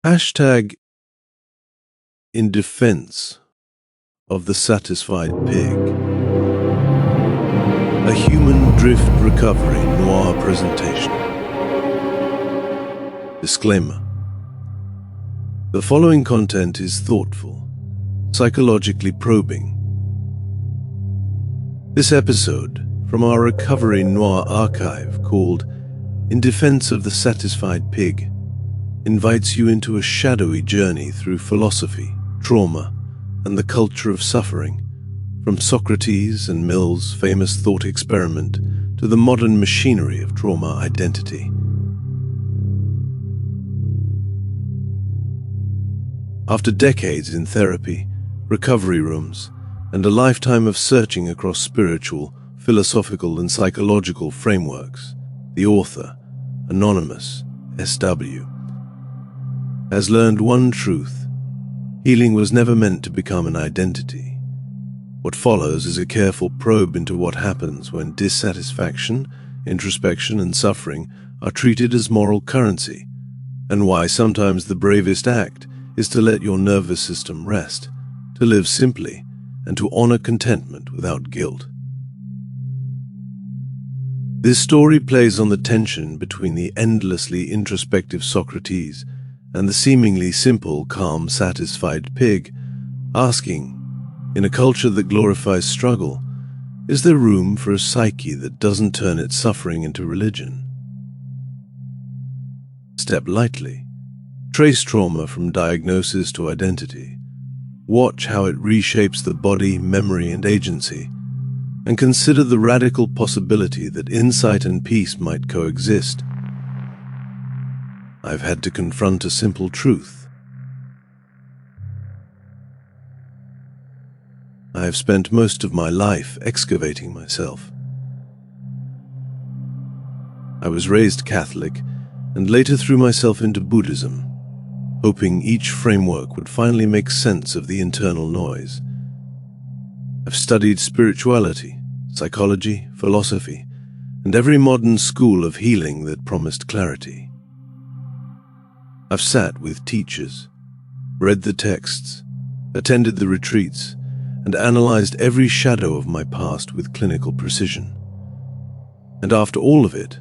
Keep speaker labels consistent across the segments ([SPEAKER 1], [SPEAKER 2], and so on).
[SPEAKER 1] Hashtag in defense of the satisfied pig. A human drift recovery noir presentation. Disclaimer. The following content is thoughtful, psychologically probing. This episode from our Recovery Noir Archive, called In Defense of the Satisfied Pig, invites you into a shadowy journey through philosophy, trauma, and the culture of suffering, from Socrates and Mill's famous thought experiment to the modern machinery of trauma identity. After decades in therapy, recovery rooms, and a lifetime of searching across spiritual, philosophical, and psychological frameworks, the author, Anonymous, SW, has learned one truth: healing was never meant to become an identity. What follows is a careful probe into what happens when dissatisfaction, introspection, and suffering are treated as moral currency, and why sometimes the bravest act is to let your nervous system rest, to live simply, and to honor contentment without guilt. This story plays on the tension between the endlessly introspective Socrates and the seemingly simple, calm, satisfied pig, asking, in a culture that glorifies struggle, is there room for a psyche that doesn't turn its suffering into religion? Step lightly. Trace trauma from diagnosis to identity. Watch how it reshapes the body, memory, and agency, and consider the radical possibility that insight and peace might coexist. I've had to confront a simple truth. I have spent most of my life excavating myself. I was raised Catholic and later threw myself into Buddhism, hoping each framework would finally make sense of the internal noise. I've studied spirituality, psychology, philosophy, and every modern school of healing that promised clarity. I've sat with teachers, read the texts, attended the retreats, and analyzed every shadow of my past with clinical precision. And after all of it,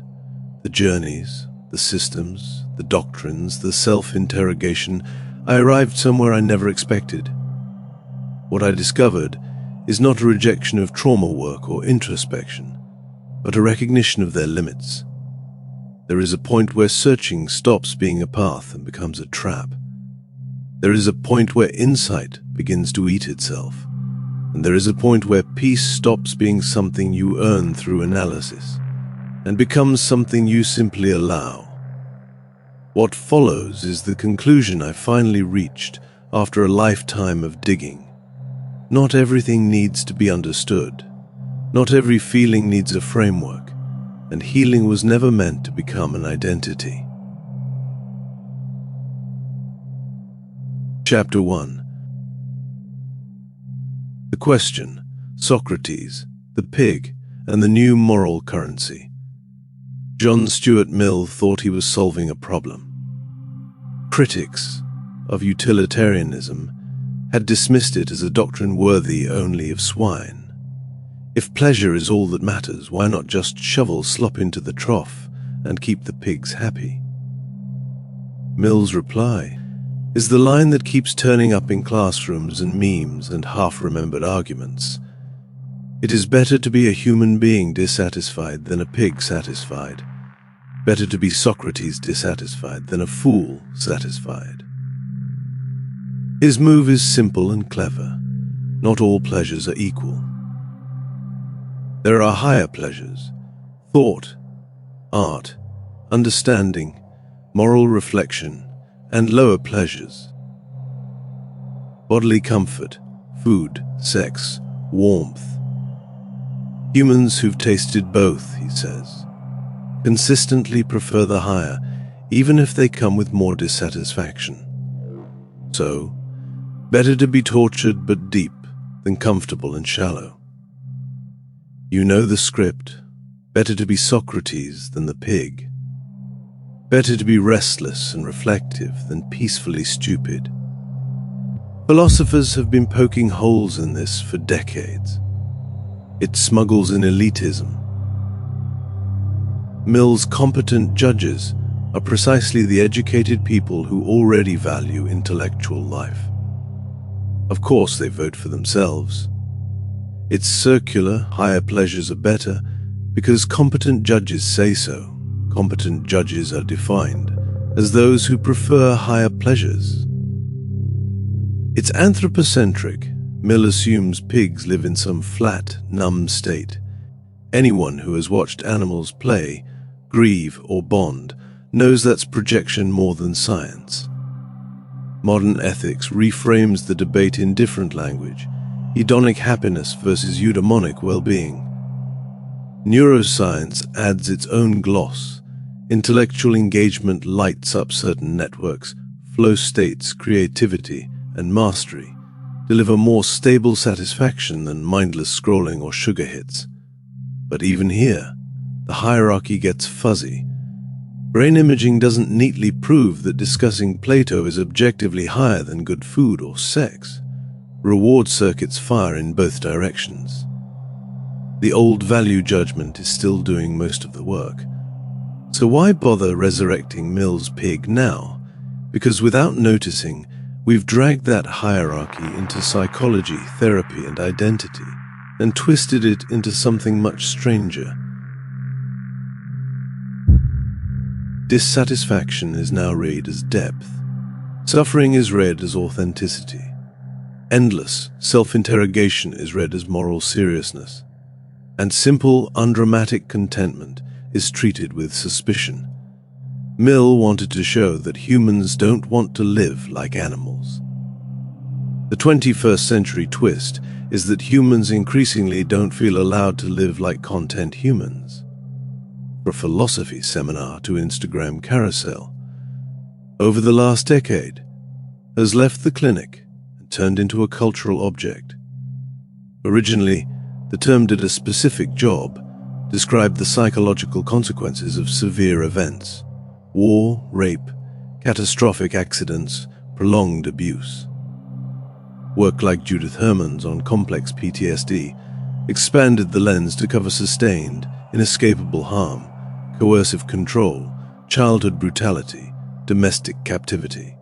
[SPEAKER 1] the journeys, the systems, the doctrines, the self-interrogation, I arrived somewhere I never expected. What I discovered is not a rejection of trauma work or introspection, but a recognition of their limits. There is a point where searching stops being a path and becomes a trap. There is a point where insight begins to eat itself. And there is a point where peace stops being something you earn through analysis and becomes something you simply allow. What follows is the conclusion I finally reached after a lifetime of digging. Not everything needs to be understood. Not every feeling needs a framework. And healing was never meant to become an identity. Chapter 1. The question: Socrates, the pig, and the new moral currency. John Stuart Mill thought he was solving a problem. Critics of utilitarianism had dismissed it as a doctrine worthy only of swine. If pleasure is all that matters, why not just shovel slop into the trough and keep the pigs happy? Mill's reply is the line that keeps turning up in classrooms and memes and half-remembered arguments. It is better to be a human being dissatisfied than a pig satisfied. Better to be Socrates dissatisfied than a fool satisfied. His move is simple and clever. Not all pleasures are equal. There are higher pleasures: thought, art, understanding, moral reflection, and lower pleasures: bodily comfort, food, sex, warmth. Humans who've tasted both, he says, consistently prefer the higher, even if they come with more dissatisfaction. So, better to be tortured but deep than comfortable and shallow. You know the script. Better to be Socrates than the pig. Better to be restless and reflective than peacefully stupid. Philosophers have been poking holes in this for decades. It smuggles in elitism. Mill's competent judges are precisely the educated people who already value intellectual life. Of course, they vote for themselves. It's circular, higher pleasures are better, because competent judges say so. Competent judges are defined as those who prefer higher pleasures. It's anthropocentric. Mill assumes pigs live in some flat, numb state. Anyone who has watched animals play, grieve, or bond knows that's projection more than science. Modern ethics reframes the debate in different language: hedonic happiness versus eudaimonic well-being. Neuroscience adds its own gloss. Intellectual engagement lights up certain networks. Flow states, creativity, and mastery deliver more stable satisfaction than mindless scrolling or sugar hits. But even here, the hierarchy gets fuzzy. Brain imaging doesn't neatly prove that discussing Plato is objectively higher than good food or sex. Reward circuits fire in both directions. The old value judgment is still doing most of the work. So why bother resurrecting Mill's pig now? Because without noticing, we've dragged that hierarchy into psychology, therapy, and identity, and twisted it into something much stranger. Dissatisfaction is now read as depth. Suffering is read as authenticity. Endless self-interrogation is read as moral seriousness. And simple, undramatic contentment is treated with suspicion. Mill wanted to show that humans don't want to live like animals. The 21st century twist is that humans increasingly don't feel allowed to live like content humans. From a philosophy seminar to Instagram carousel, over the last decade, has left the clinic and turned into a cultural object. Originally, the term did a specific job, described the psychological consequences of severe events: war, rape, catastrophic accidents, prolonged abuse. Work like Judith Herman's on complex PTSD expanded the lens to cover sustained, inescapable harm, coercive control, childhood brutality, domestic captivity.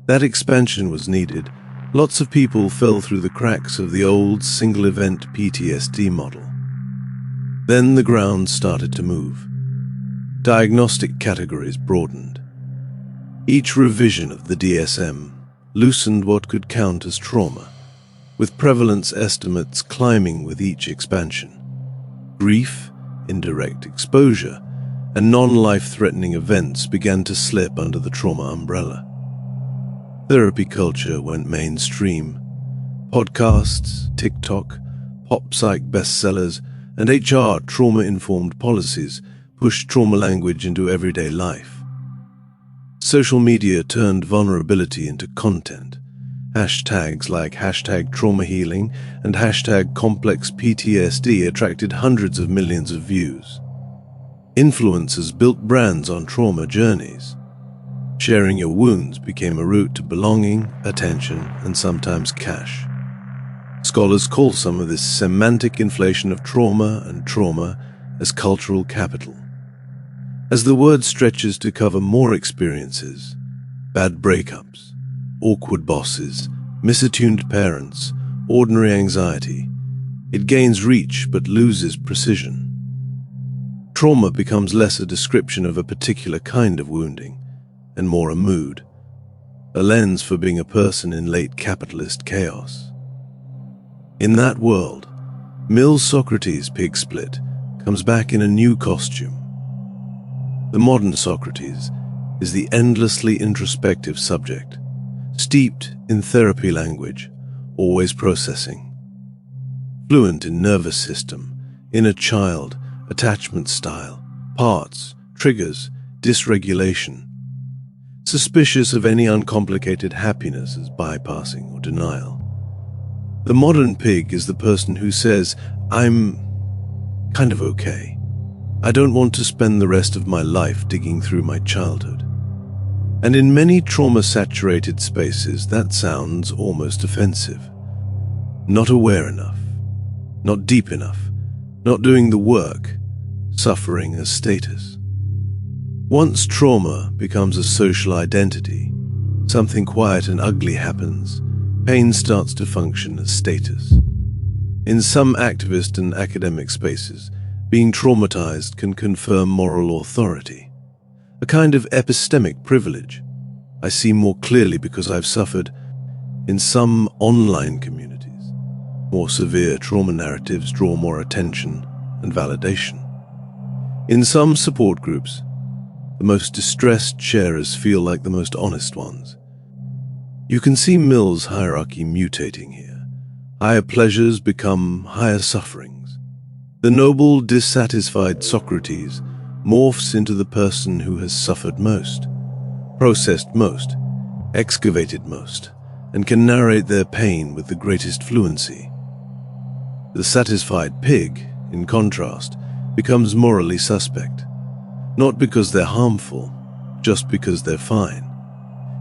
[SPEAKER 1] That expansion was needed. Lots of people fell through the cracks of the old single-event PTSD model. Then the ground started to move. Diagnostic categories broadened. Each revision of the DSM loosened what could count as trauma, with prevalence estimates climbing with each expansion. Grief, indirect exposure, and non-life-threatening events began to slip under the trauma umbrella. Therapy culture went mainstream. Podcasts, TikTok, pop psych bestsellers, and HR trauma-informed policies pushed trauma language into everyday life. Social media turned vulnerability into content. Hashtags like #TraumaHealing and #ComplexPTSD attracted hundreds of millions of views. Influencers built brands on trauma journeys. Sharing your wounds became a route to belonging, attention, and sometimes cash. Scholars call some of this semantic inflation of trauma and trauma as cultural capital. As the word stretches to cover more experiences, bad breakups, awkward bosses, misattuned parents, ordinary anxiety, it gains reach but loses precision. Trauma becomes less a description of a particular kind of wounding and more a mood, a lens for being a person in late capitalist chaos. In that world, Mill's Socrates pig split comes back in a new costume. The modern Socrates is the endlessly introspective subject, steeped in therapy language, always processing. Fluent in nervous system, inner child, attachment style, parts, triggers, dysregulation. Suspicious of any uncomplicated happiness as bypassing or denial. The modern pig is the person who says, "I'm kind of okay," I don't want to spend the rest of my life digging through my childhood. And in many trauma-saturated spaces, that sounds almost offensive. Not aware enough, not deep enough, not doing the work, suffering as status. Once trauma becomes a social identity, something quiet and ugly happens. Pain starts to function as status. In some activist and academic spaces, being traumatized can confer moral authority, a kind of epistemic privilege. I see more clearly because I've suffered. In some online communities, more severe trauma narratives draw more attention and validation. In some support groups, the most distressed sharers feel like the most honest ones. You can see Mill's hierarchy mutating here. Higher pleasures become higher sufferings. The noble, dissatisfied Socrates morphs into the person who has suffered most, processed most, excavated most, and can narrate their pain with the greatest fluency. The satisfied pig, in contrast, becomes morally suspect, not because they're harmful, just because they're fine.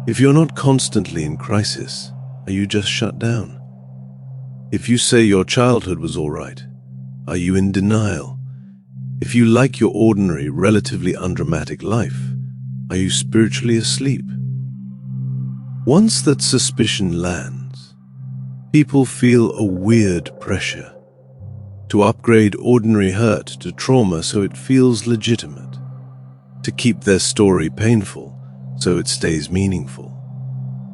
[SPEAKER 1] If you're not constantly in crisis, are you just shut down? If you say your childhood was all right, are you in denial? If you like your ordinary, relatively undramatic life, are you spiritually asleep? Once that suspicion lands, people feel a weird pressure to upgrade ordinary hurt to trauma so it feels legitimate, to keep their story painful so it stays meaningful,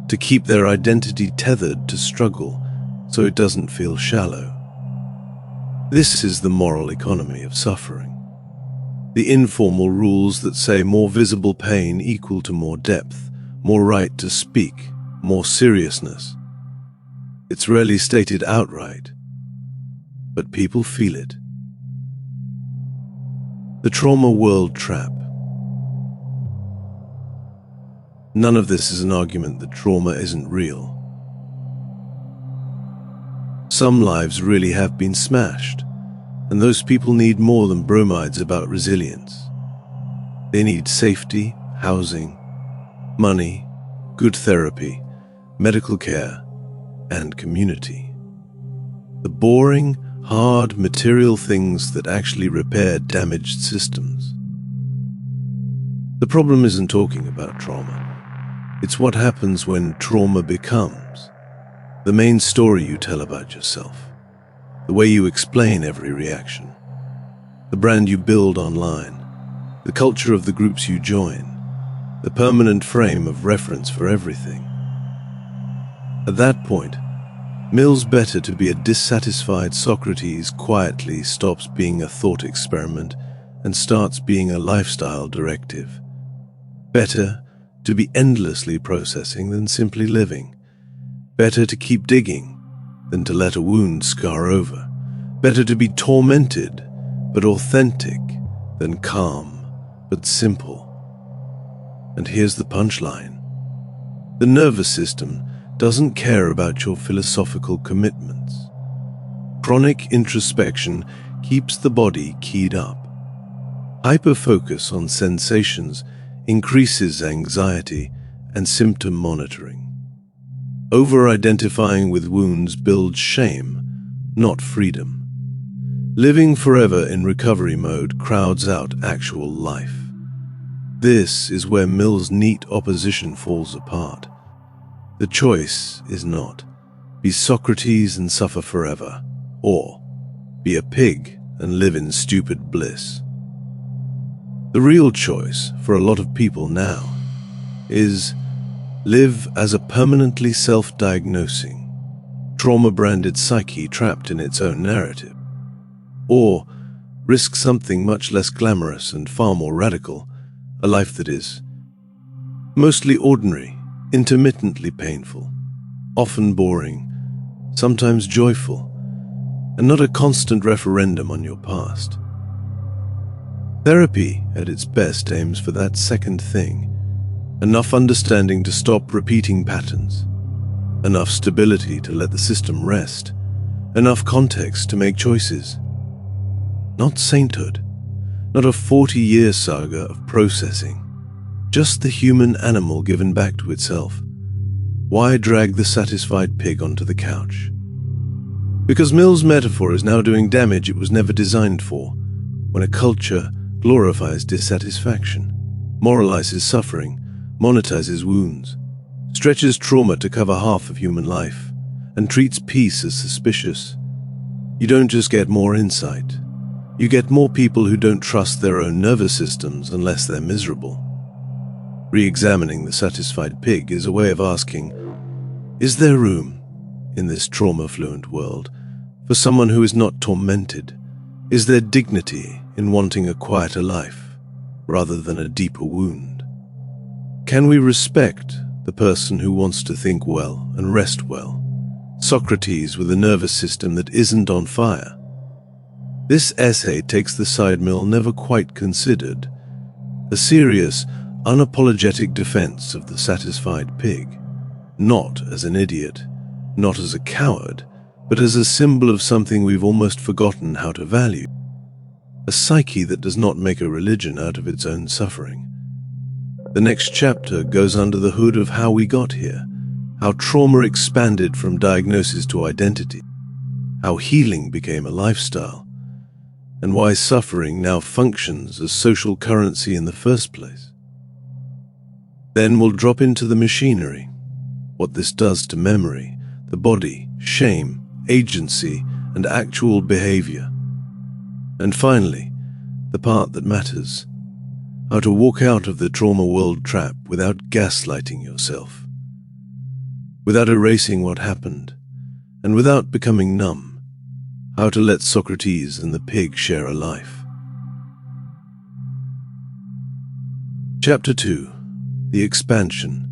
[SPEAKER 1] to keep their identity tethered to struggle so it doesn't feel shallow. This is the moral economy of suffering. The informal rules that say more visible pain equal to more depth, more right to speak, more seriousness. It's rarely stated outright, but people feel it. The trauma world trap. None of this is an argument that trauma isn't real. Some lives really have been smashed, and those people need more than bromides about resilience. They need safety, housing, money, good therapy, medical care, and community. The boring, hard, material things that actually repair damaged systems. The problem isn't talking about trauma. It's what happens when trauma becomes the main story you tell about yourself, the way you explain every reaction, the brand you build online, the culture of the groups you join, the permanent frame of reference for everything. At that point, Mill's better to be a dissatisfied Socrates quietly stops being a thought experiment and starts being a lifestyle directive. Better to be endlessly processing than simply living. Better to keep digging than to let a wound scar over. Better to be tormented but authentic than calm but simple. And here's the punchline. The nervous system doesn't care about your philosophical commitments. Chronic introspection keeps the body keyed up. Hyperfocus on sensations increases anxiety and symptom monitoring. Over-identifying with wounds builds shame, not freedom. Living forever in recovery mode crowds out actual life. This is where Mill's neat opposition falls apart. The choice is not be Socrates and suffer forever, or be a pig and live in stupid bliss. The real choice for a lot of people now is live as a permanently self-diagnosing, trauma-branded psyche trapped in its own narrative, or risk something much less glamorous and far more radical, a life that is mostly ordinary, intermittently painful, often boring, sometimes joyful, and not a constant referendum on your past. Therapy, at its best, aims for that second thing. Enough understanding to stop repeating patterns, enough stability to let the system rest, enough context to make choices. Not sainthood, not a 40-year saga of processing, just the human animal given back to itself. Why drag the satisfied pig onto the couch? Because Mill's metaphor is now doing damage it was never designed for, when a culture glorifies dissatisfaction, moralizes suffering, monetizes wounds, stretches trauma to cover half of human life, and treats peace as suspicious. You don't just get more insight, you get more people who don't trust their own nervous systems unless they're miserable. Re-examining the satisfied pig is a way of asking, is there room, in this trauma-fluent world, for someone who is not tormented? Is there dignity in wanting a quieter life, rather than a deeper wound? Can we respect the person who wants to think well and rest well? Socrates with a nervous system that isn't on fire. This essay takes the side Mill never quite considered, a serious, unapologetic defense of the satisfied pig, not as an idiot, not as a coward, but as a symbol of something we've almost forgotten how to value, a psyche that does not make a religion out of its own suffering. The next chapter goes under the hood of how we got here, how trauma expanded from diagnosis to identity, how healing became a lifestyle, and why suffering now functions as social currency in the first place. Then we'll drop into the machinery, what this does to memory, the body, shame, agency, and actual behavior. And finally, the part that matters, how to walk out of the trauma world trap without gaslighting yourself, without erasing what happened, and without becoming numb, how to let Socrates and the pig share a life. Chapter 2. The expansion,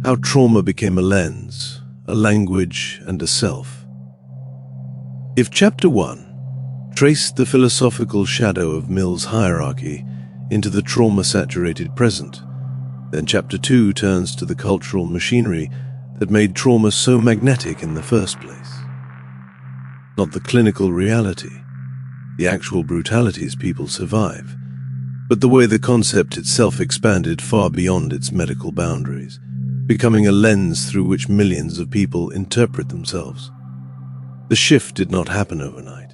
[SPEAKER 1] how trauma became a lens, a language, and a self. If Chapter 1 traced the philosophical shadow of Mill's hierarchy into the trauma-saturated present, then Chapter 2 turns to the cultural machinery that made trauma so magnetic in the first place. Not the clinical reality, the actual brutalities people survive, but the way the concept itself expanded far beyond its medical boundaries, becoming a lens through which millions of people interpret themselves. The shift did not happen overnight.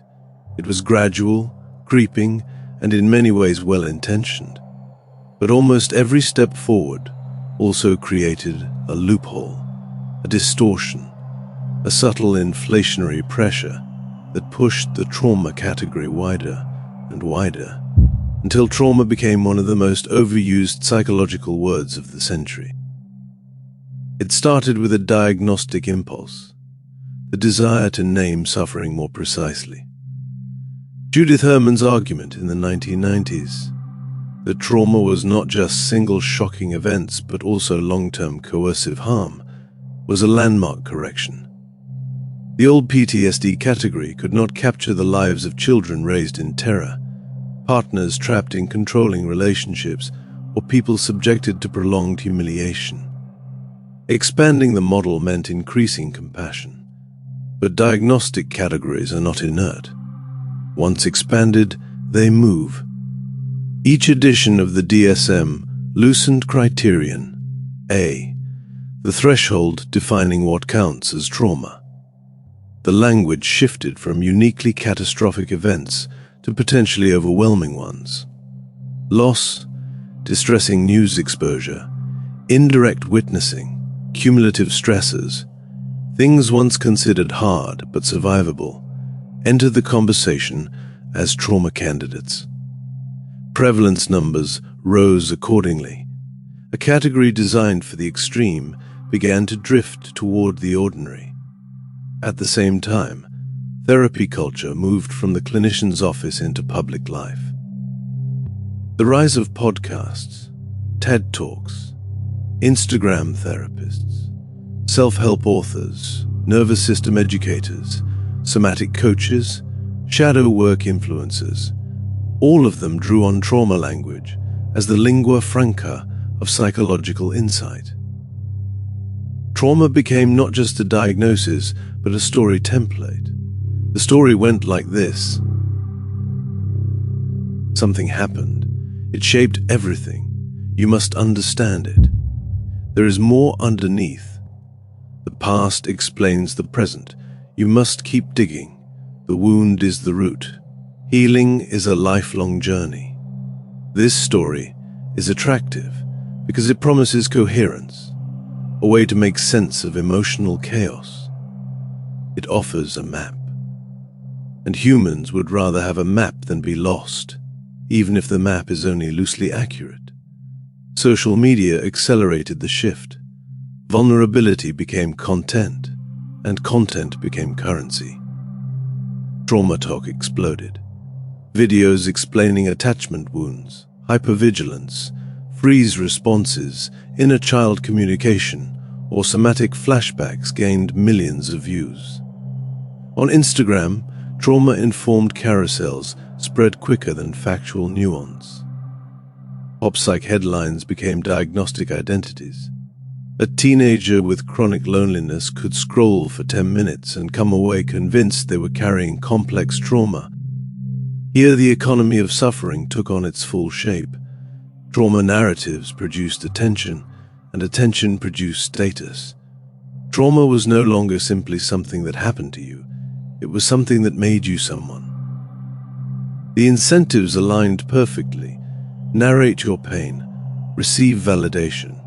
[SPEAKER 1] It was gradual, creeping, and in many ways well-intentioned. But almost every step forward also created a loophole, a distortion, a subtle inflationary pressure that pushed the trauma category wider and wider, until trauma became one of the most overused psychological words of the century. It started with a diagnostic impulse, the desire to name suffering more precisely. Judith Herman's argument in the 1990s, that trauma was not just single shocking events but also long-term coercive harm, was a landmark correction. The old PTSD category could not capture the lives of children raised in terror, partners trapped in controlling relationships, or people subjected to prolonged humiliation. Expanding the model meant increasing compassion. But diagnostic categories are not inert. Once expanded, they move. Each edition of the DSM loosened criterion A, the threshold defining what counts as trauma. The language shifted from uniquely catastrophic events to potentially overwhelming ones. Loss, distressing news exposure, indirect witnessing, cumulative stressors, things once considered hard but survivable, entered the conversation as trauma candidates. Prevalence numbers rose accordingly. A category designed for the extreme began to drift toward the ordinary. At the same time, therapy culture moved from the clinician's office into public life. The rise of podcasts, TED Talks, Instagram therapists, self-help authors, nervous system educators, somatic coaches, shadow work influencers, all of them drew on trauma language as the lingua franca of psychological insight. Trauma became not just a diagnosis, but a story template. The story went like this. Something happened. It shaped everything. You must understand it. There is more underneath. The past explains the present. You must keep digging. The wound is the root. Healing is a lifelong journey. This story is attractive because it promises coherence, a way to make sense of emotional chaos. It offers a map. And humans would rather have a map than be lost, even if the map is only loosely accurate. Social media accelerated the shift. Vulnerability became content, and content became currency. Trauma talk exploded. Videos explaining attachment wounds, hypervigilance, freeze responses, inner child communication, or somatic flashbacks gained millions of views. On Instagram, trauma-informed carousels spread quicker than factual nuance. Pop psych headlines became diagnostic identities. A teenager with chronic loneliness could scroll for 10 minutes and come away convinced they were carrying complex trauma. Here the economy of suffering took on its full shape. Trauma narratives produced attention, and attention produced status. Trauma was no longer simply something that happened to you. It was something that made you someone. The incentives aligned perfectly. Narrate your pain. Receive validation.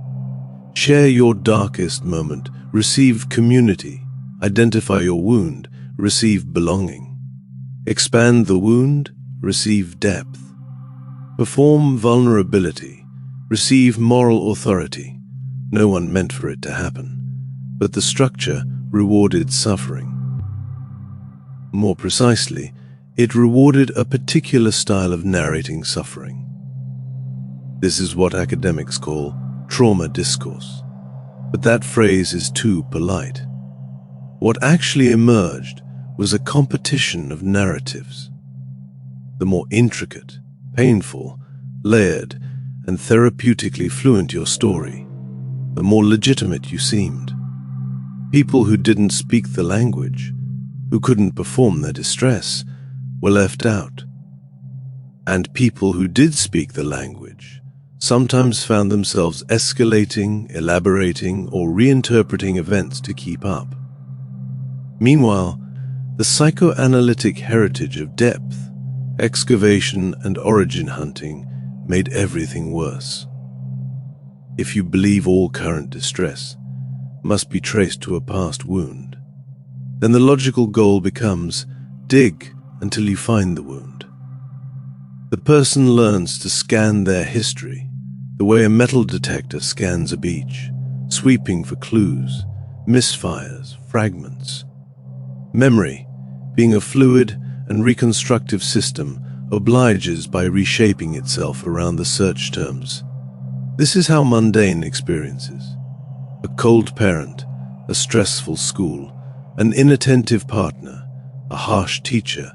[SPEAKER 1] Share your darkest moment. Receive community. Identify your wound. Receive belonging. Expand the wound. Receive depth. Perform vulnerability. Receive moral authority. No one meant for it to happen, but the structure rewarded suffering. More precisely, it rewarded a particular style of narrating suffering. This is what academics call trauma discourse, but that phrase is too polite. What actually emerged was a competition of narratives. The more intricate, painful, layered, and therapeutically fluent your story, the more legitimate you seemed. People who didn't speak the language, who couldn't perform their distress, were left out. And people who did speak the language sometimes found themselves escalating, elaborating, or reinterpreting events to keep up. Meanwhile, the psychoanalytic heritage of depth, excavation, and origin hunting made everything worse. If you believe all current distress must be traced to a past wound, then the logical goal becomes dig until you find the wound. The person learns to scan their history the way a metal detector scans a beach, sweeping for clues, misfires, fragments. Memory, being a fluid and reconstructive system, obliges by reshaping itself around the search terms. This is how mundane experiences, a cold parent, a stressful school, an inattentive partner, a harsh teacher,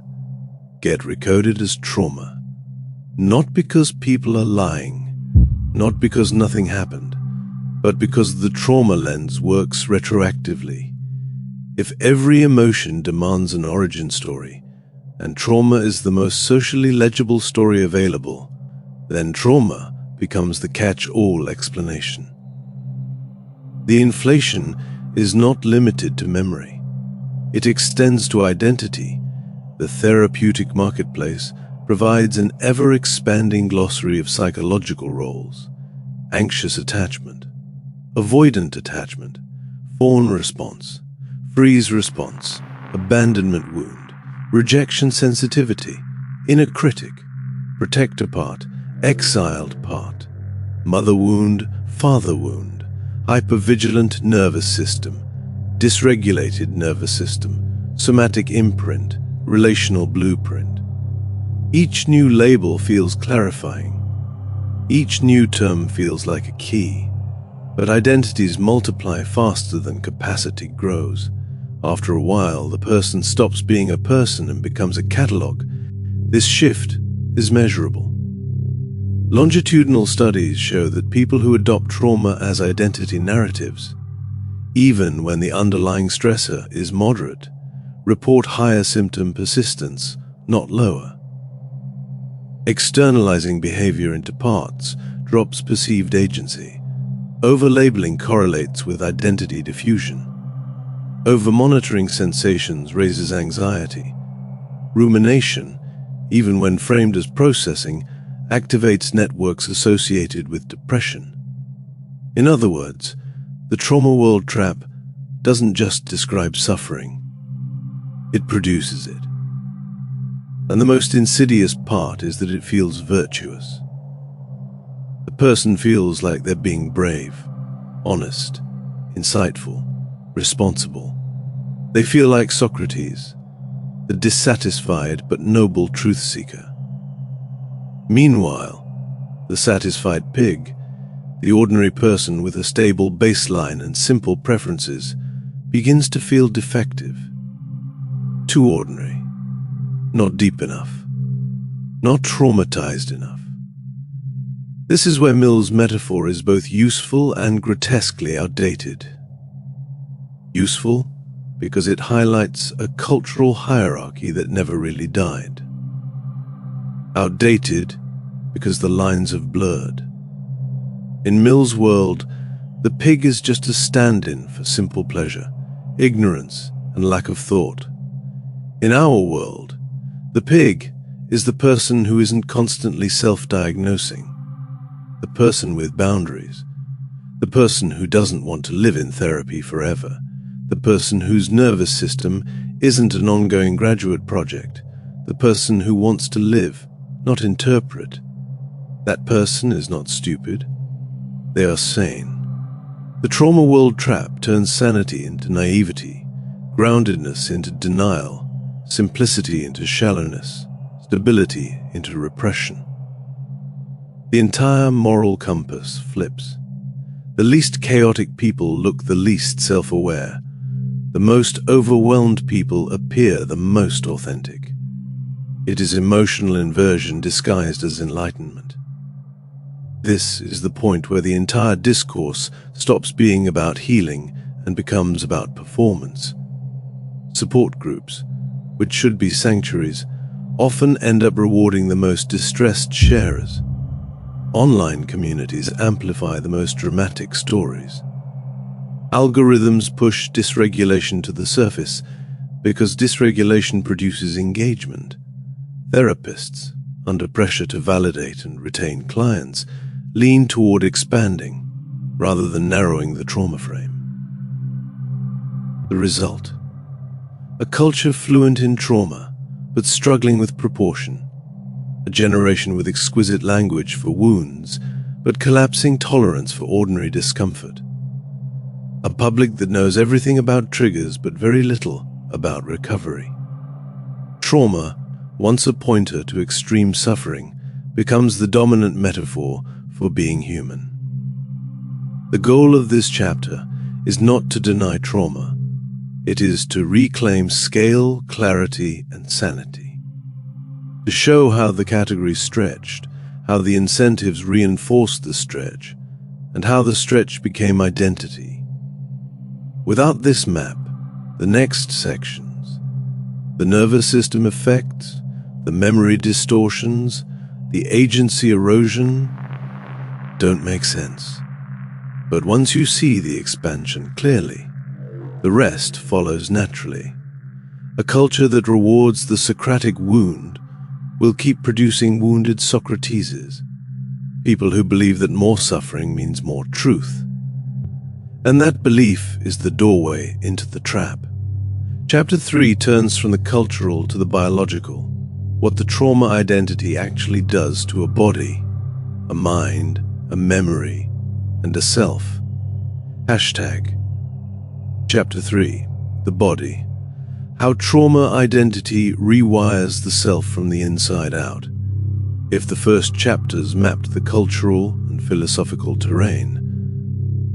[SPEAKER 1] get recoded as trauma. Not because people are lying, not because nothing happened, but because the trauma lens works retroactively. If every emotion demands an origin story, and trauma is the most socially legible story available, then trauma becomes the catch-all explanation. The inflation is not limited to memory. It extends to identity. The therapeutic marketplace provides an ever-expanding glossary of psychological roles: anxious attachment, avoidant attachment, fawn response, freeze response, abandonment wound, rejection sensitivity, inner critic, protector part, exiled part, mother wound, father wound, hypervigilant nervous system, dysregulated nervous system, somatic imprint, relational blueprint. Each new label feels clarifying. Each new term feels like a key. But identities multiply faster than capacity grows. After a while, the person stops being a person and becomes a catalog. This shift is measurable. Longitudinal studies show that people who adopt trauma as identity narratives, even when the underlying stressor is moderate, report higher symptom persistence, not lower. Externalizing behavior into parts drops perceived agency. Over-labeling correlates with identity diffusion. Over-monitoring sensations raises anxiety. Rumination, even when framed as processing, activates networks associated with depression. In other words, the trauma world trap doesn't just describe suffering, it produces it. And the most insidious part is that it feels virtuous. The person feels like they're being brave, honest, insightful, responsible. They feel like Socrates, the dissatisfied but noble truth seeker. Meanwhile, the satisfied pig, the ordinary person with a stable baseline and simple preferences, begins to feel defective. Too ordinary. Not deep enough. Not traumatized enough. This is where Mill's metaphor is both useful and grotesquely outdated. Useful because it highlights a cultural hierarchy that never really died. Outdated because the lines have blurred. In Mill's world, the pig is just a stand-in for simple pleasure, ignorance, and lack of thought. In our world, the pig is the person who isn't constantly self-diagnosing, the person with boundaries, the person who doesn't want to live in therapy forever, the person whose nervous system isn't an ongoing graduate project, the person who wants to live, not interpret. That person is not stupid. They are sane. The trauma world trap turns sanity into naivety, groundedness into denial, simplicity into shallowness, stability into repression. The entire moral compass flips. The least chaotic people look the least self-aware. The most overwhelmed people appear the most authentic. It is emotional inversion disguised as enlightenment. This is the point where the entire discourse stops being about healing and becomes about performance. Support groups, which should be sanctuaries, often end up rewarding the most distressed sharers. Online communities amplify the most dramatic stories. Algorithms push dysregulation to the surface because dysregulation produces engagement. Therapists, under pressure to validate and retain clients, lean toward expanding rather than narrowing the trauma frame. The result: a culture fluent in trauma but struggling with proportion, a generation with exquisite language for wounds but collapsing tolerance for ordinary discomfort, a public that knows everything about triggers but very little about recovery. Trauma, once a pointer to extreme suffering, becomes the dominant metaphor for being human. The goal of this chapter is not to deny trauma. It is to reclaim scale, clarity, and sanity. To show how the categories stretched, how the incentives reinforced the stretch, and how the stretch became identity. Without this map, the next sections, the nervous system effects, the memory distortions, the agency erosion, don't make sense. But once you see the expansion clearly, the rest follows naturally. A culture that rewards the Socratic wound will keep producing wounded Socrateses, people who believe that more suffering means more truth. And that belief is the doorway into the trap. Chapter 3 turns from the cultural to the biological, what the trauma identity actually does to a body, a mind, a memory, and a self. Hashtag Chapter 3, The Body. How trauma identity rewires the self from the inside out. If the first chapters mapped the cultural and philosophical terrain,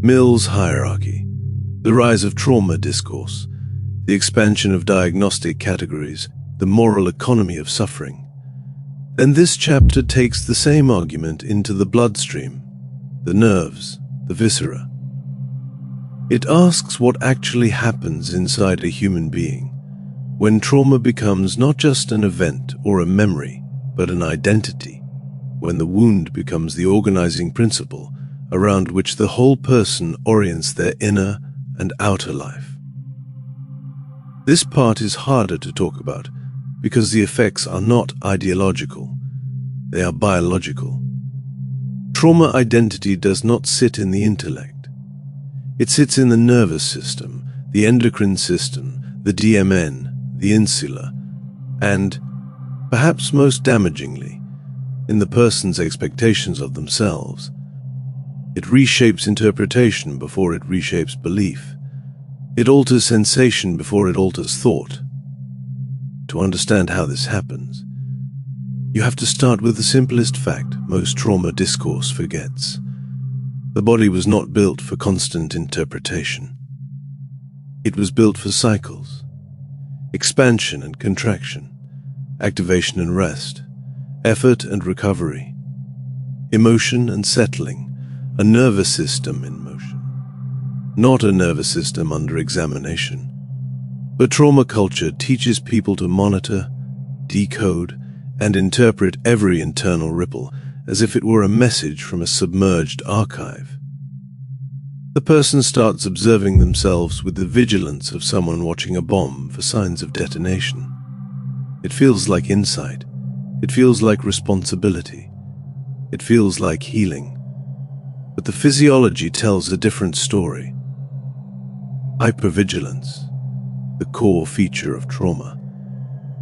[SPEAKER 1] Mill's hierarchy, the rise of trauma discourse, the expansion of diagnostic categories, the moral economy of suffering, then this chapter takes the same argument into the bloodstream, the nerves, the viscera. It asks what actually happens inside a human being when trauma becomes not just an event or a memory, but an identity. when the wound becomes the organizing principle around which the whole person orients their inner and outer life. This part is harder to talk about because the effects are not ideological, they are biological. Trauma identity does not sit in the intellect. It sits in the nervous system, the endocrine system, the DMN, the insula, and, perhaps most damagingly, in the person's expectations of themselves. It reshapes interpretation before it reshapes belief. It alters sensation before it alters thought. To understand how this happens, you have to start with the simplest fact most trauma discourse forgets. The body was not built for constant interpretation. It was built for cycles, expansion and contraction, activation and rest, effort and recovery, emotion and settling, a nervous system in motion, not a nervous system under examination. But trauma culture teaches people to monitor, decode, and interpret every internal ripple as if it were a message from a submerged archive. The person starts observing themselves with the vigilance of someone watching a bomb for signs of detonation. It feels like insight. It feels like responsibility. It feels like healing. But the physiology tells a different story. Hypervigilance, the core feature of trauma,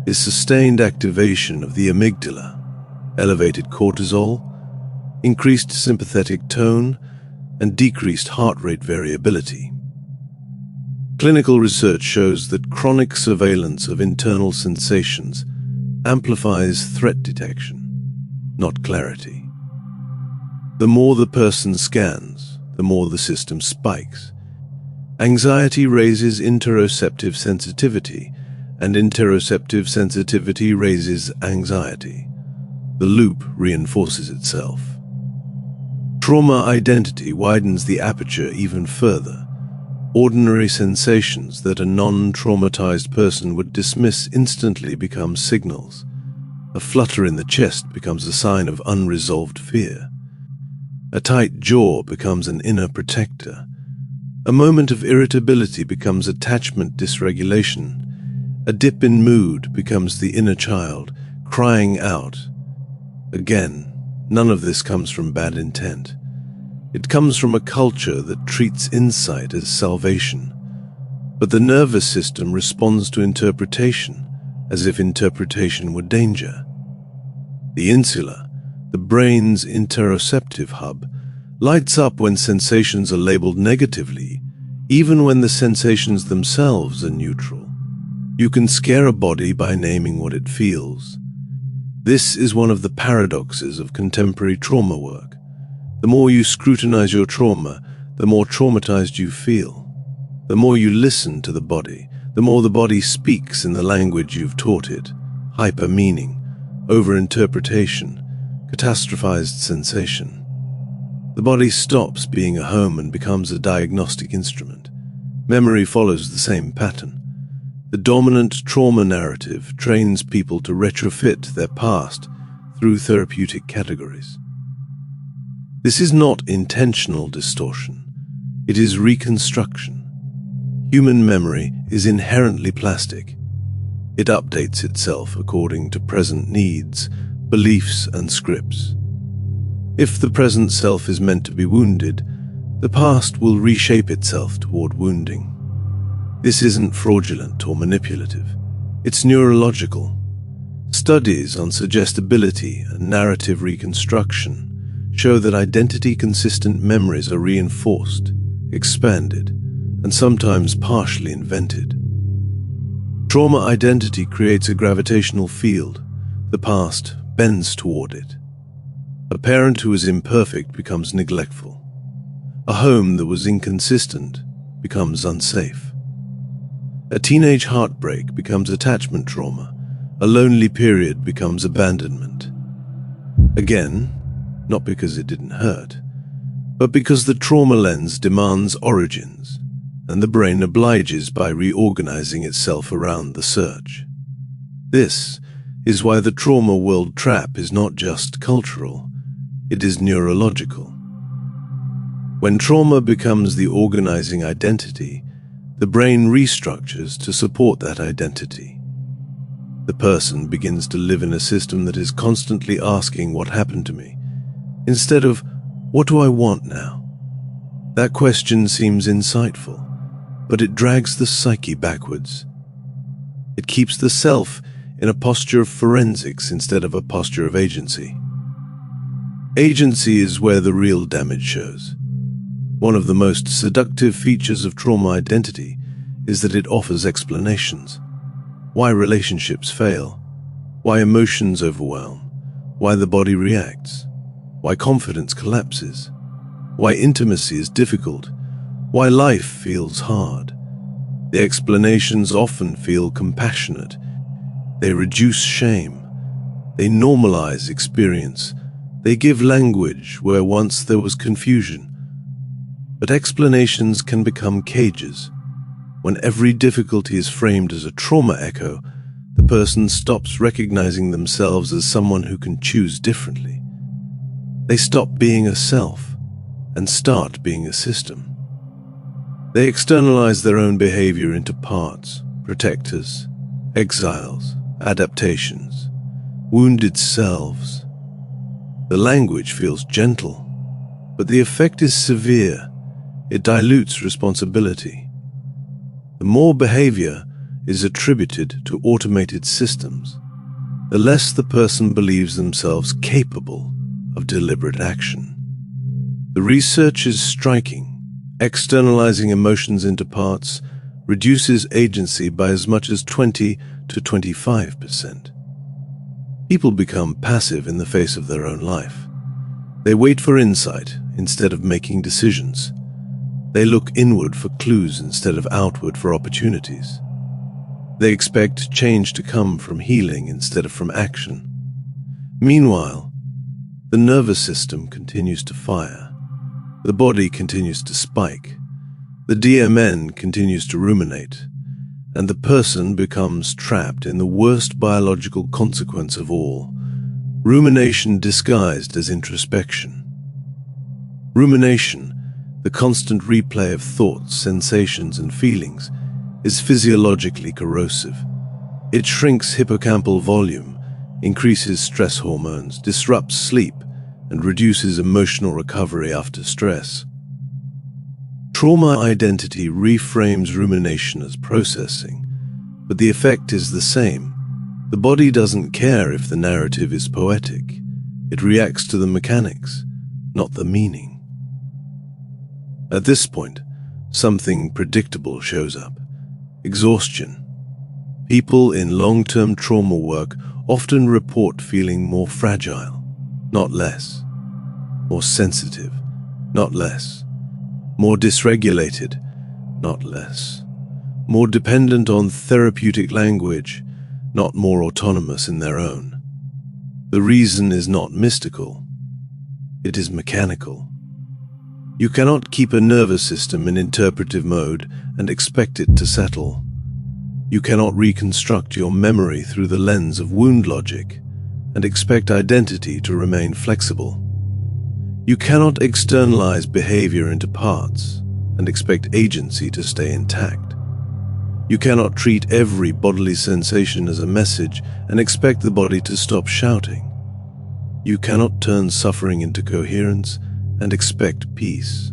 [SPEAKER 1] is sustained activation of the amygdala, elevated cortisol, increased sympathetic tone, and decreased heart rate variability. Clinical research shows that chronic surveillance of internal sensations amplifies threat detection, not clarity. The more the person scans, the more the system spikes. Anxiety raises interoceptive sensitivity, and interoceptive sensitivity raises anxiety. The loop reinforces itself. Trauma identity widens the aperture even further. Ordinary sensations that a non-traumatized person would dismiss instantly become signals. A flutter in the chest becomes a sign of unresolved fear. A tight jaw becomes an inner protector. A moment of irritability becomes attachment dysregulation. A dip in mood becomes the inner child crying out. Again, none of this comes from bad intent. It comes from a culture that treats insight as salvation. But the nervous system responds to interpretation as if interpretation were danger. The insula, the brain's interoceptive hub, lights up when sensations are labeled negatively, even when the sensations themselves are neutral. You can scare a body by naming what it feels. This is one of the paradoxes of contemporary trauma work. The more you scrutinize your trauma, the more traumatized you feel. The more you listen to the body, the more the body speaks in the language you've taught it. Hyper-meaning, over-interpretation, catastrophized sensation. The body stops being a home and becomes a diagnostic instrument. Memory follows the same pattern. The dominant trauma narrative trains people to retrofit their past through therapeutic categories. This is not intentional distortion. It is reconstruction. Human memory is inherently plastic. It updates itself according to present needs, beliefs, and scripts. If the present self is meant to be wounded, the past will reshape itself toward wounding. This isn't fraudulent or manipulative. It's neurological. Studies on suggestibility and narrative reconstruction show that identity-consistent memories are reinforced, expanded, and sometimes partially invented. Trauma identity creates a gravitational field. The past bends toward it. A parent who is imperfect becomes neglectful. A home that was inconsistent becomes unsafe. A teenage heartbreak becomes attachment trauma. A lonely period becomes abandonment. Again, not because it didn't hurt, but because the trauma lens demands origins, and the brain obliges by reorganizing itself around the search. This is why the trauma world trap is not just cultural, it is neurological. When trauma becomes the organizing identity, the brain restructures to support that identity. The person begins to live in a system that is constantly asking what happened to me, instead of what do I want now? That question seems insightful, but it drags the psyche backwards. It keeps the self in a posture of forensics instead of a posture of agency. Agency is where the real damage shows. One of the most seductive features of trauma identity is that it offers explanations. Why relationships fail, why emotions overwhelm, why the body reacts, why confidence collapses, why intimacy is difficult, why life feels hard. The explanations often feel compassionate. They reduce shame. They normalize experience. They give language where once there was confusion. But explanations can become cages. When every difficulty is framed as a trauma echo, the person stops recognizing themselves as someone who can choose differently. They stop being a self and start being a system. They externalize their own behavior into parts, protectors, exiles, adaptations, wounded selves. The language feels gentle, but the effect is severe. It dilutes responsibility. The more behavior is attributed to automated systems, the less the person believes themselves capable of deliberate action. The research is striking. Externalizing emotions into parts reduces agency by as much as 20 to 25%. People become passive in the face of their own life. They wait for insight instead of making decisions. They look inward for clues instead of outward for opportunities. They expect change to come from healing instead of from action. Meanwhile, the nervous system continues to fire. The body continues to spike. The DMN continues to ruminate. And the person becomes trapped in the worst biological consequence of all, rumination disguised as introspection. Rumination, the constant replay of thoughts, sensations, and feelings, is physiologically corrosive. It shrinks hippocampal volume, increases stress hormones, disrupts sleep, and reduces emotional recovery after stress. Trauma identity reframes rumination as processing, but the effect is the same. The body doesn't care if the narrative is poetic. It reacts to the mechanics, not the meaning. At this point, something predictable shows up: exhaustion. People in long-term trauma work often report feeling more fragile, not less; more sensitive, not less; more dysregulated, not less; more dependent on therapeutic language, not more autonomous in their own. The reason is not mystical. It is mechanical. You cannot keep a nervous system in interpretive mode and expect it to settle. You cannot reconstruct your memory through the lens of wound logic and expect identity to remain flexible. You cannot externalize behavior into parts and expect agency to stay intact. You cannot treat every bodily sensation as a message and expect the body to stop shouting. You cannot turn suffering into coherence and expect peace.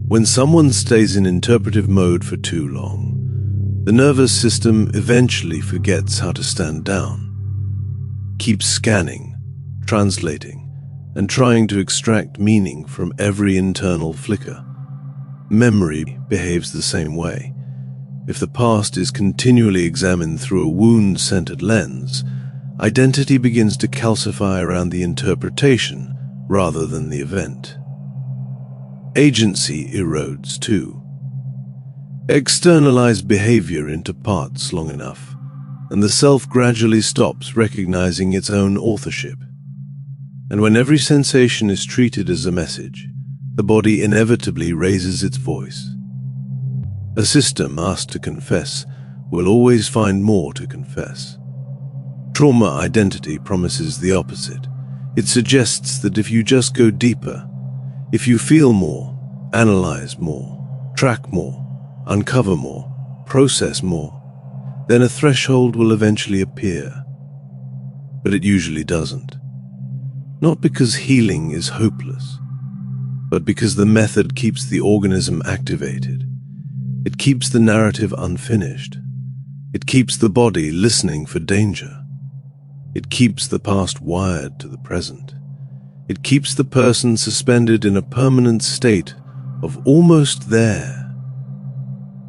[SPEAKER 1] When someone stays in interpretive mode for too long, the nervous system eventually forgets how to stand down. Keeps scanning, translating, and trying to extract meaning from every internal flicker. Memory behaves the same way. If the past is continually examined through a wound-centered lens, identity begins to calcify around the interpretation rather than the event. Agency erodes too. Externalize behavior into parts long enough, and the self gradually stops recognizing its own authorship. And when every sensation is treated as a message, the body inevitably raises its voice. A system asked to confess will always find more to confess. Trauma identity promises the opposite. It suggests that if you just go deeper, if you feel more, analyze more, track more, uncover more, process more, then a threshold will eventually appear. But it usually doesn't. Not because healing is hopeless, but because the method keeps the organism activated. It keeps the narrative unfinished. It keeps the body listening for danger. It keeps the past wired to the present. It keeps the person suspended in a permanent state of almost there.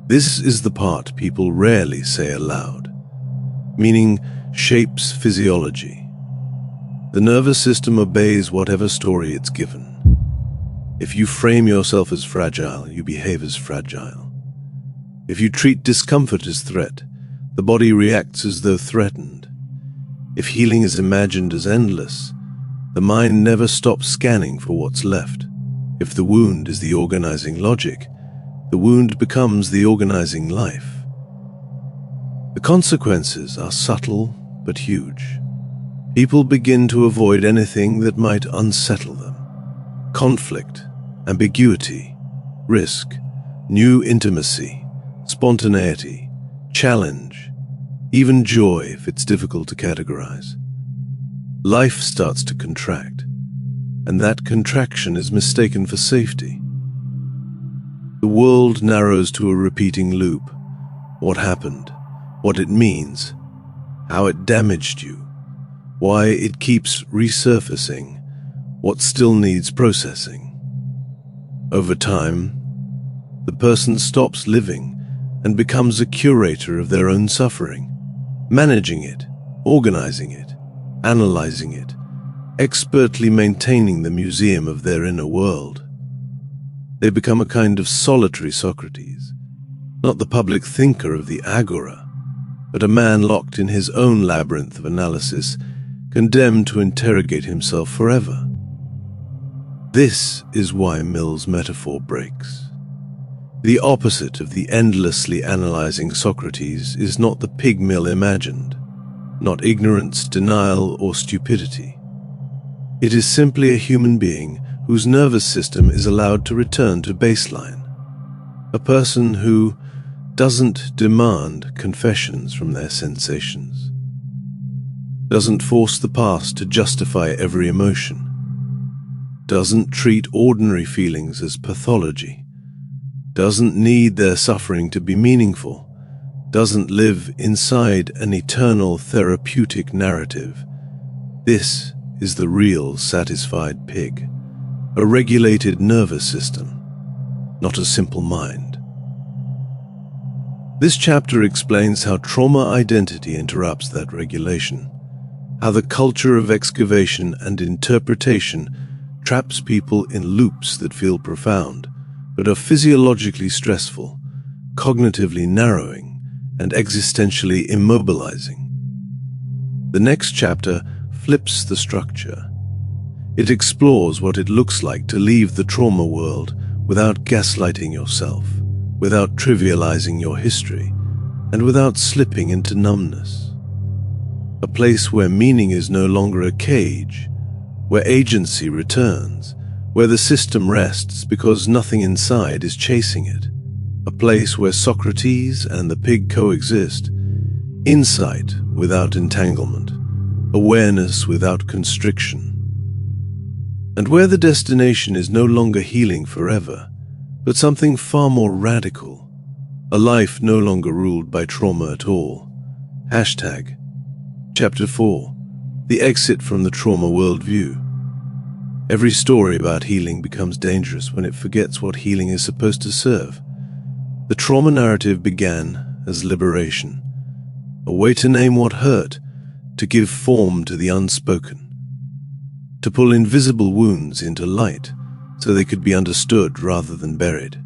[SPEAKER 1] This is the part people rarely say aloud, meaning shapes physiology. The nervous system obeys whatever story it's given. If you frame yourself as fragile, you behave as fragile. If you treat discomfort as threat, the body reacts as though threatened. If healing is imagined as endless, the mind never stops scanning for what's left. If the wound is the organizing logic, the wound becomes the organizing life. The consequences are subtle but huge. People begin to avoid anything that might unsettle them. Conflict, ambiguity, risk, new intimacy, spontaneity, challenge, even joy if it's difficult to categorize. Life starts to contract, and that contraction is mistaken for safety. The world narrows to a repeating loop. What happened, what it means, how it damaged you, why it keeps resurfacing, what still needs processing. Over time, the person stops living and becomes a curator of their own suffering, managing it, organizing it, analyzing it, expertly maintaining the museum of their inner world. They become a kind of solitary Socrates, not the public thinker of the agora, but a man locked in his own labyrinth of analysis, condemned to interrogate himself forever. This is why Mill's metaphor breaks. The opposite of the endlessly analyzing Socrates is not the pig Mill imagined, not ignorance, denial, or stupidity. It is simply a human being whose nervous system is allowed to return to baseline, a person who doesn't demand confessions from their sensations, doesn't force the past to justify every emotion, doesn't treat ordinary feelings as pathology, doesn't need their suffering to be meaningful, doesn't live inside an eternal therapeutic narrative. This is the real satisfied pig, a regulated nervous system, not a simple mind. This chapter explains how trauma identity interrupts that regulation, how the culture of excavation and interpretation traps people in loops that feel profound, but are physiologically stressful, cognitively narrowing, and existentially immobilizing. The next chapter flips the structure. It explores what it looks like to leave the trauma world without gaslighting yourself, without trivializing your history, and without slipping into numbness. A place where meaning is no longer a cage, where agency returns, where the system rests because nothing inside is chasing it. A place where Socrates and the pig coexist, insight without entanglement, awareness without constriction. And where the destination is no longer healing forever, but something far more radical, a life no longer ruled by trauma at all. Hashtag Chapter 4, The Exit from the Trauma Worldview. Every story about healing becomes dangerous when it forgets what healing is supposed to serve. The trauma narrative began as liberation, a way to name what hurt, to give form to the unspoken, to pull invisible wounds into light so they could be understood rather than buried.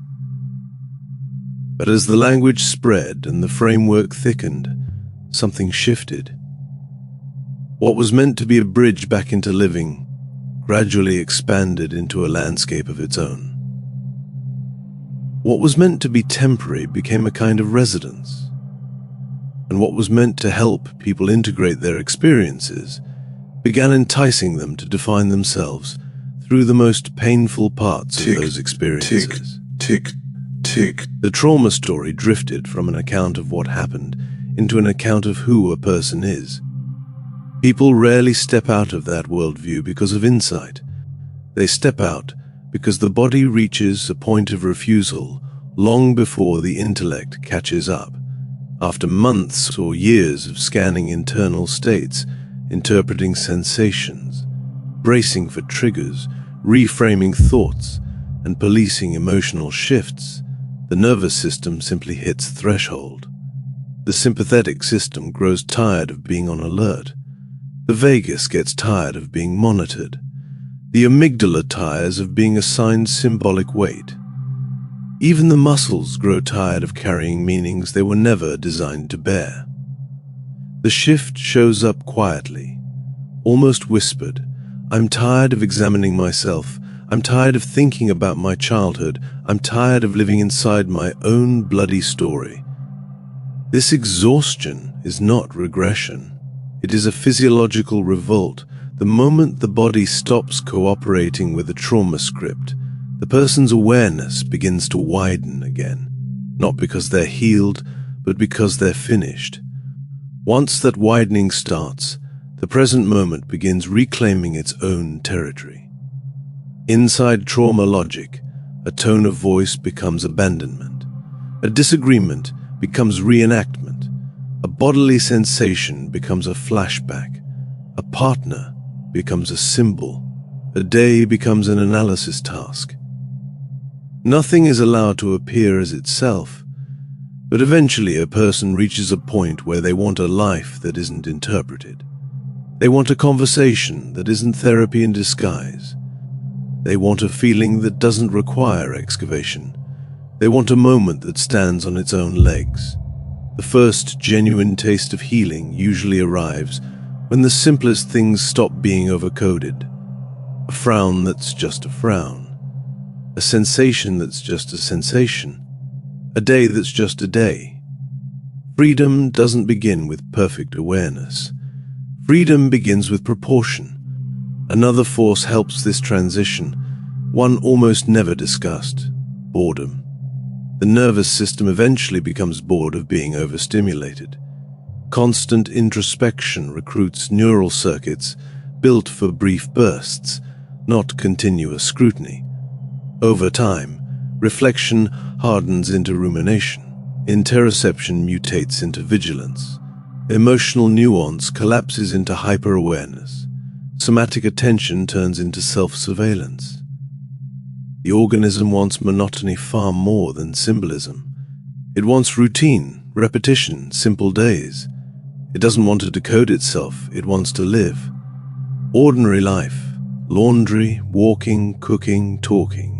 [SPEAKER 1] But as the language spread and the framework thickened, something shifted. What was meant to be a bridge back into living gradually expanded into a landscape of its own. What was meant to be temporary became a kind of residence, and what was meant to help people integrate their experiences began enticing them to define themselves through the most painful parts of those experiences.
[SPEAKER 2] Tick, tick.
[SPEAKER 1] The trauma story drifted from an account of what happened into an account of who a person is. People rarely step out of that worldview because of insight. They step out because the body reaches a point of refusal long before the intellect catches up. After months or years of scanning internal states, interpreting sensations, bracing for triggers, reframing thoughts, and policing emotional shifts, the nervous system simply hits threshold. The sympathetic system grows tired of being on alert. The vagus gets tired of being monitored. The amygdala tires of being assigned symbolic weight. Even the muscles grow tired of carrying meanings they were never designed to bear. The shift shows up quietly, almost whispered. I'm tired of examining myself. I'm tired of thinking about my childhood. I'm tired of living inside my own bloody story. This exhaustion is not regression. It is a physiological revolt. The moment the body stops cooperating with the trauma script, the person's awareness begins to widen again, not because they're healed, but because they're finished. Once that widening starts, the present moment begins reclaiming its own territory. Inside trauma logic, a tone of voice becomes abandonment. A disagreement becomes reenactment. A bodily sensation becomes a flashback. A partner becomes a symbol. A day becomes an analysis task. Nothing is allowed to appear as itself, but eventually a person reaches a point where they want a life that isn't interpreted. They want a conversation that isn't therapy in disguise. They want a feeling that doesn't require excavation. They want a moment that stands on its own legs. The first genuine taste of healing usually arrives when the simplest things stop being overcoded. A frown that's just a frown. A sensation that's just a sensation. A day that's just a day. Freedom doesn't begin with perfect awareness. Freedom begins with proportion. Another force helps this transition, one almost never discussed: boredom. The nervous system eventually becomes bored of being overstimulated. Constant introspection recruits neural circuits built for brief bursts, not continuous scrutiny. Over time, reflection hardens into rumination. Interoception mutates into vigilance. Emotional nuance collapses into hyper-awareness. Somatic attention turns into self-surveillance. The organism wants monotony far more than symbolism. It wants routine, repetition, simple days. It doesn't want to decode itself, it wants to live. Ordinary life, laundry, walking, cooking, talking,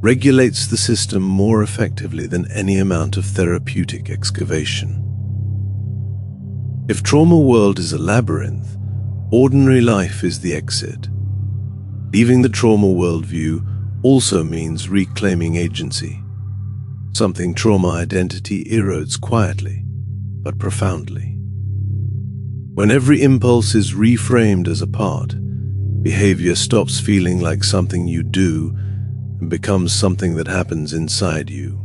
[SPEAKER 1] regulates the system more effectively than any amount of therapeutic excavation. If trauma world is a labyrinth, ordinary life is the exit. Leaving the trauma worldview also means reclaiming agency, something trauma identity erodes quietly, but profoundly. When every impulse is reframed as a part, behavior stops feeling like something you do and becomes something that happens inside you.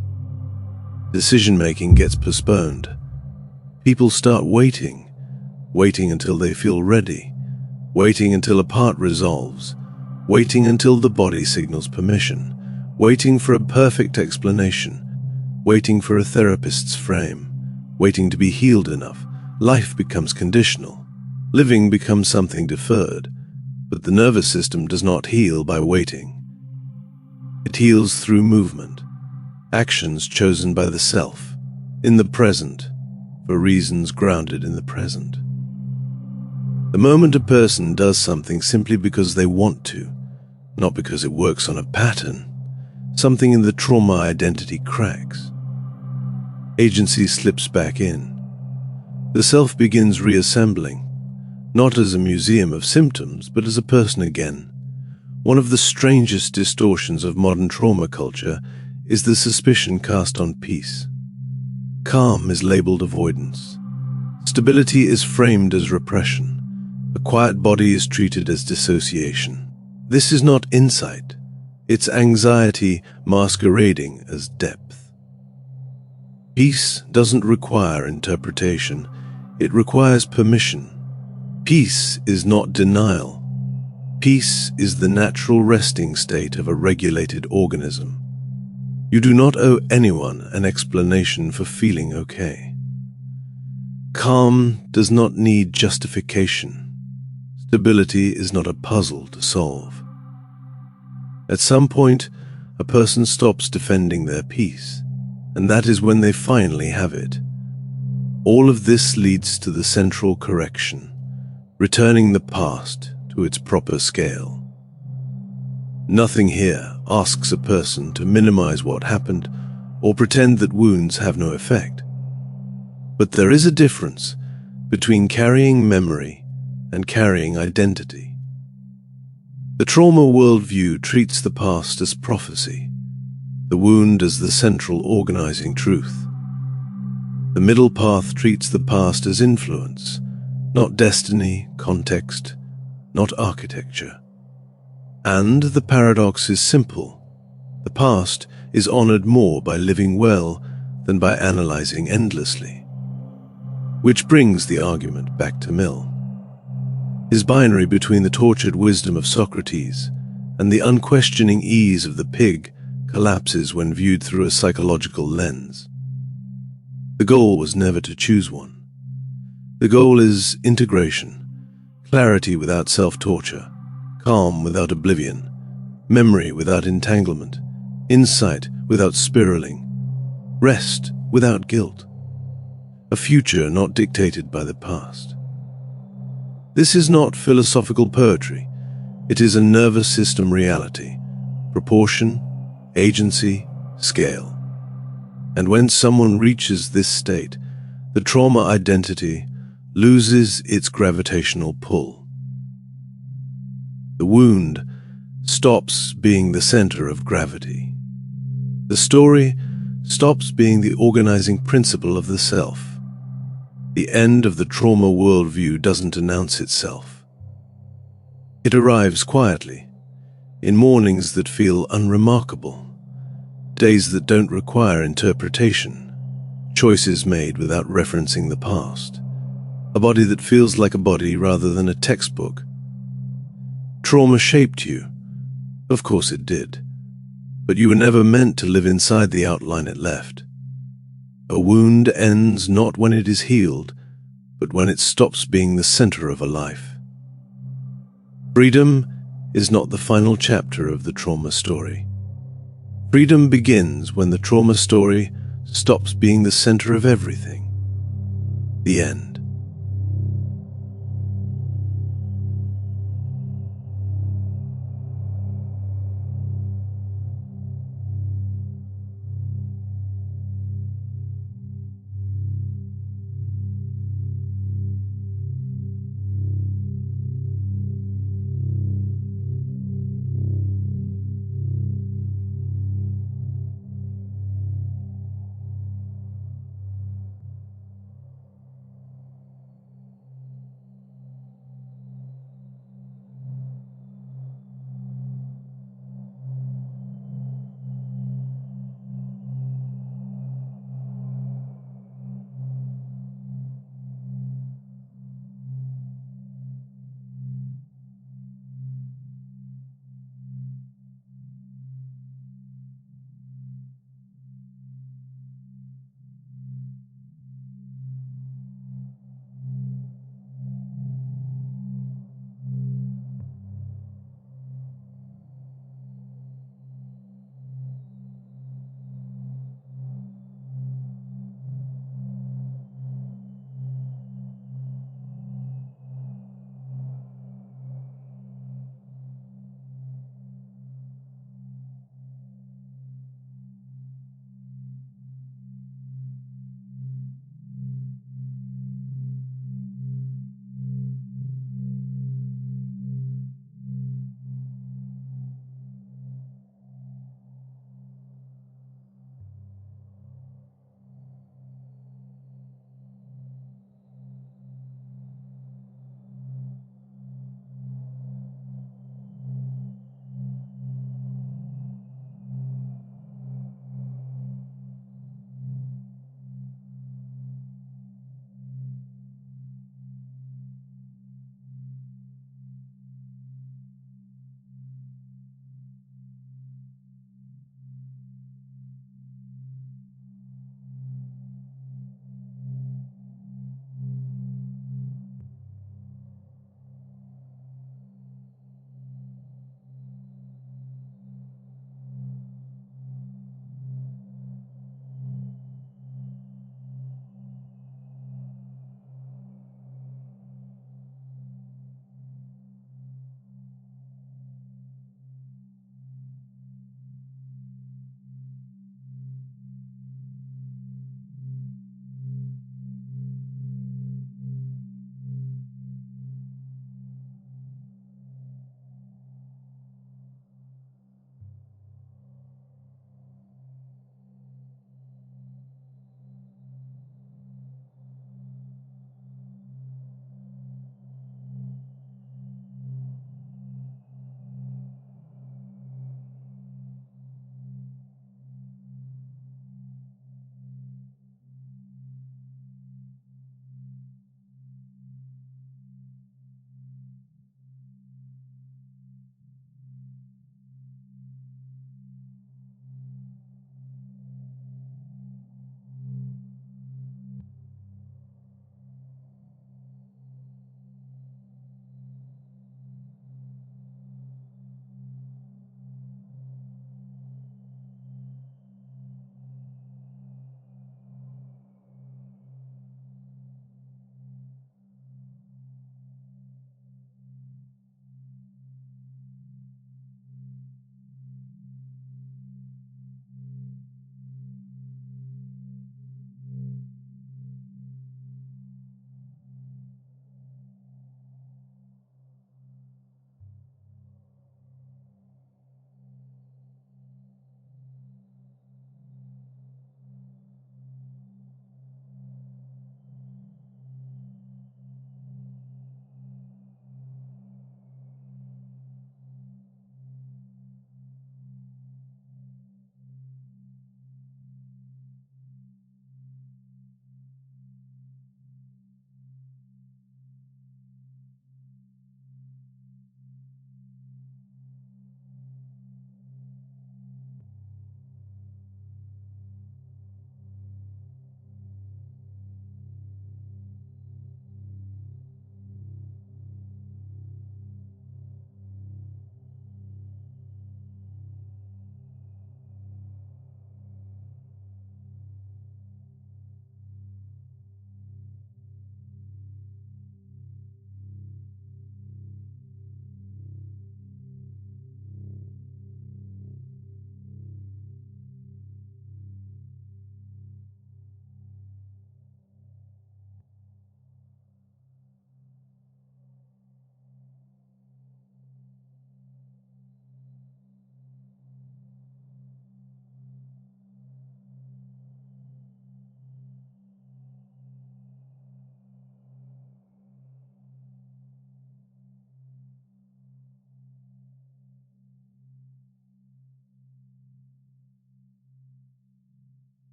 [SPEAKER 1] Decision-making gets postponed. People start waiting until they feel ready, waiting until a part resolves, waiting until the body signals permission, waiting for a perfect explanation, waiting for a therapist's frame, waiting to be healed enough. Life becomes conditional. Living becomes something deferred, but the nervous system does not heal by waiting. It heals through movement, actions chosen by the self, in the present, for reasons grounded in the present. The moment a person does something simply because they want to, not because it works on a pattern, something in the trauma identity cracks. Agency slips back in. The self begins reassembling, not as a museum of symptoms, but as a person again. One of the strangest distortions of modern trauma culture is the suspicion cast on peace. Calm is labeled avoidance. Stability is framed as repression. A quiet body is treated as dissociation. This is not insight. It's anxiety masquerading as depth. Peace doesn't require interpretation. It requires permission. Peace is not denial. Peace is the natural resting state of a regulated organism. You do not owe anyone an explanation for feeling okay. Calm does not need justification. Stability is not a puzzle to solve. At some point, a person stops defending their peace, and that is when they finally have it. All of this leads to the central correction, returning the past to its proper scale. Nothing here asks a person to minimize what happened or pretend that wounds have no effect. But there is a difference between carrying memory and carrying identity. The trauma worldview treats the past as prophecy, the wound as the central organizing truth. The middle path treats the past as influence, not destiny, context, not architecture. And the paradox is simple. The past is honored more by living well than by analyzing endlessly. Which brings the argument back to Mill. His binary between the tortured wisdom of Socrates and the unquestioning ease of the pig collapses when viewed through a psychological lens. The goal was never to choose one. The goal is integration, clarity without self-torture, calm without oblivion, memory without entanglement, insight without spiraling, rest without guilt, a future not dictated by the past. This is not philosophical poetry. It is a nervous system reality, proportion, agency, scale. And when someone reaches this state, the trauma identity loses its gravitational pull. The wound stops being the center of gravity. The story stops being the organizing principle of the self. The end of the trauma worldview doesn't announce itself. It arrives quietly, in mornings that feel unremarkable, days that don't require interpretation, choices made without referencing the past, a body that feels like a body rather than a textbook. Trauma shaped you. Of course it did. But you were never meant to live inside the outline it left. A wound ends not when it is healed, but when it stops being the center of a life. Freedom is not the final chapter of the trauma story. Freedom begins when the trauma story stops being the center of everything. The end.